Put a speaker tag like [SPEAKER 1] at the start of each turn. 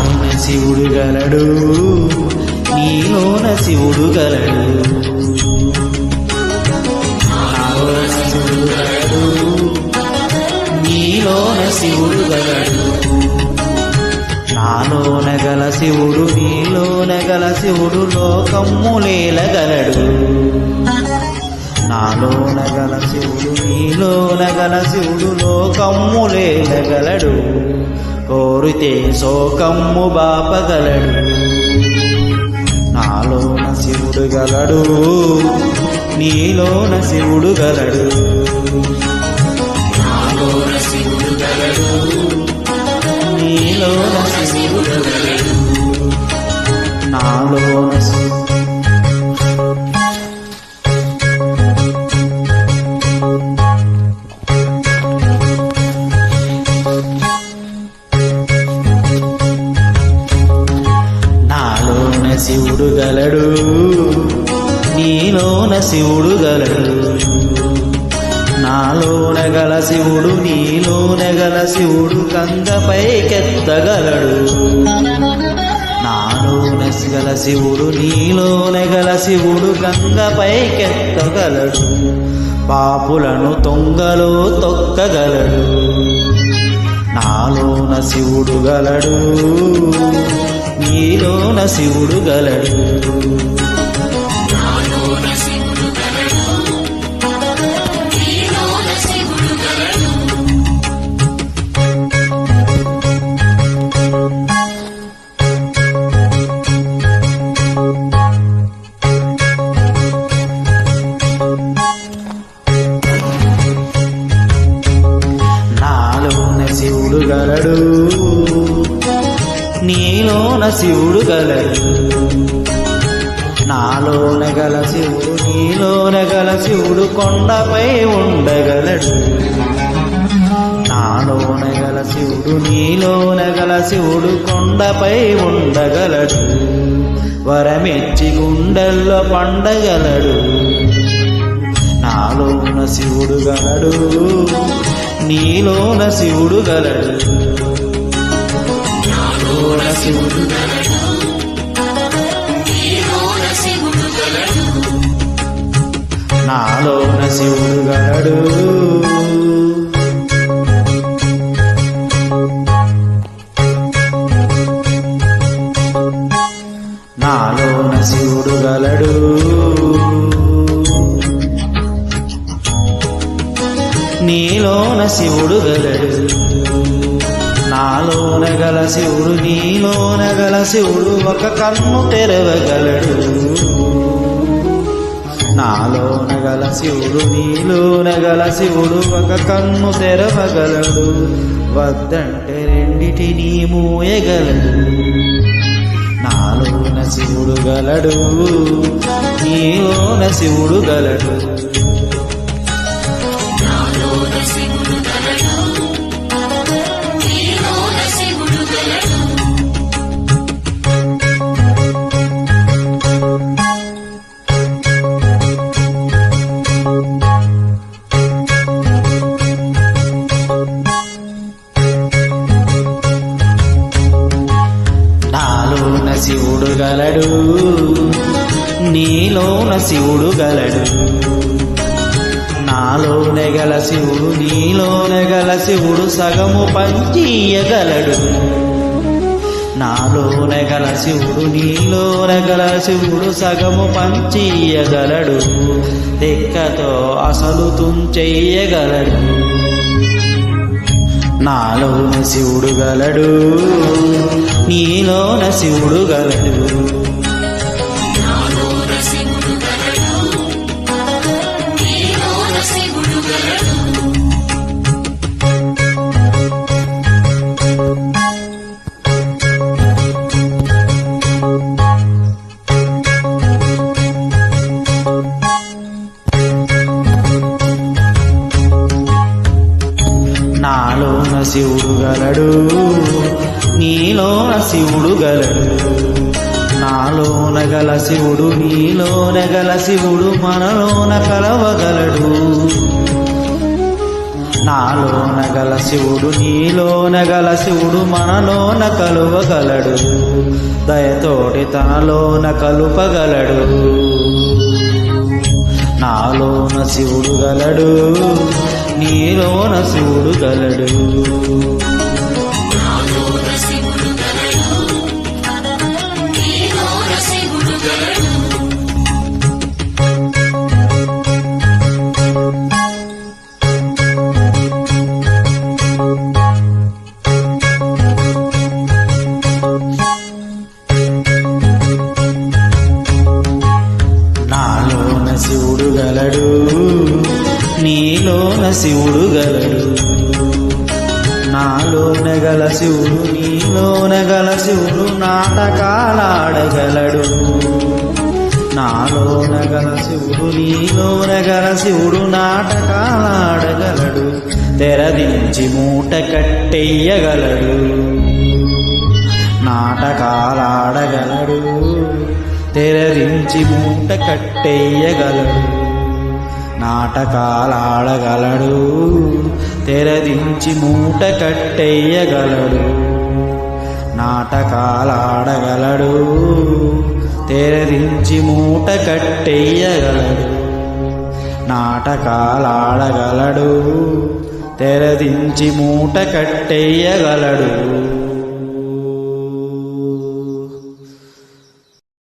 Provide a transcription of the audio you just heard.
[SPEAKER 1] నాలోన శివుడు గలడు, నీలోన శివుడు గలడు. నాలోన శివుడు గలడు, నీలోన శివుడు గలడు. నాలోన గల శివుడు, నీలోన గల శివుడు లోకమ్ములేలగలడు. నాలోన గల శివుడు, నీలోన గల శివుడు లోకమ్ములేలగలడు. కోరితే శోకమ్ము బాపగలడు. నాలోన శివుడు గలడు, నీలోన శివుడు గలడు. నాలోన శివుడు గలడు, నీలోన శివుడు గలడు. నాలోన శివుడు గలడు, నీలోన శివుడు గలడు. నాలోన గల శివుడు, నీలోన గల శివుడు గంగపైకెత్తగలడు. నాలోన గల శివుడు, నీలోన గల శివుడు గంగపైకెత్తగలడు. పాపులను తొంగలో తొక్కగలడు. నాలోన శివుడు గలడు, నీలోన శివుడు గలడు. నాలోన శివుడు గలడు, నీలోన శివుడు గలడు. నాలోన శివుడు గలడు, నీలోన శివుడు గలడు. నాలోన గల శివుడు, నీలోన గల శివుడు కొండపై ఉండగలడు. నాలోన గల శివుడు, నీలోన గల శివుడు కొండపై ఉండగలడు. వరమెచ్చి గుండెల్లో పండగలడు. నాలోన శివుడు గలడు, నీలోన శివుడు గలడు. నాలోన శివుడు గలడు, నీలోన శివుడు గలడు. నాలోన శివుడు గలడు, నాలోన శివుడు గలడు. నీలోన శివుడు గలడు. నాలోన గల శివుడు, నీలోన గల శివుడు ఒక కన్ను తెరవగలడు. నాలోన గల శివుడు, నీలోన గల శివుడు ఒక కన్ను తెరవగలడు. వద్దంటే రెండిటిని మూయగలడు. నాలోన శివుడు గలడు, నీలోన శివుడు గలడు. నాలోన శివుడు గలడు, నీలోన శివుడు గలడు. నాలోన శివుడు గలడు, నీలోన శివుడు గలడు. నాలోన గల శివుడు, నీలోన గల శివుడు సగము పంచియగలడు. నాలోన గల శివుడు, నీలోన గల శివుడు సగము పంచియగలడు. తెక్కతో అసలు తుంచెయ్యగలడు. నాలోన శివుడు గలడు, నీలోన శివుడు గలడు. నాలోన శివుడు గలడు, నీలోన శివుడు గలడు. నాలోన శివుడు గలడు, నీలోన శివుడు గలడు. నాలోన గల శివుడు, నీలోన గల శివుడు మనలోన కలవగలడు. నాలోన గల శివుడు నీలోన గల శివుడు మనలోన కలువగలడు, దయతోటి తనలోన కలుపగలడు. నాలోన శివుడు గలడు, నీలోన శివుడు గలడు. నాలోన శివుడు గలడు, నీలోన శివుడు గలడు. నాలోన గల శివుడు నీలోన గల శివుడు నాటకాలాడగలడు. నాలోన గల శివుడు నీలోన గల శివుడు నాటకాలాడగలడు, తెరదించి మూట కట్టెయ్యగలడు. నాటకాలాడగలడు, తెరరించి మూట కట్టెయ్యగలడు. నాటకాలాడగలడు, తెరదించి మూట కట్టెయ్యగలడు. నాటకాలాడగలడు, తెరరించి మూట కట్టెయ్యగలడు. నాటకాలాడగలడు, తెరదించి మూట కట్టెయ్యగలడు.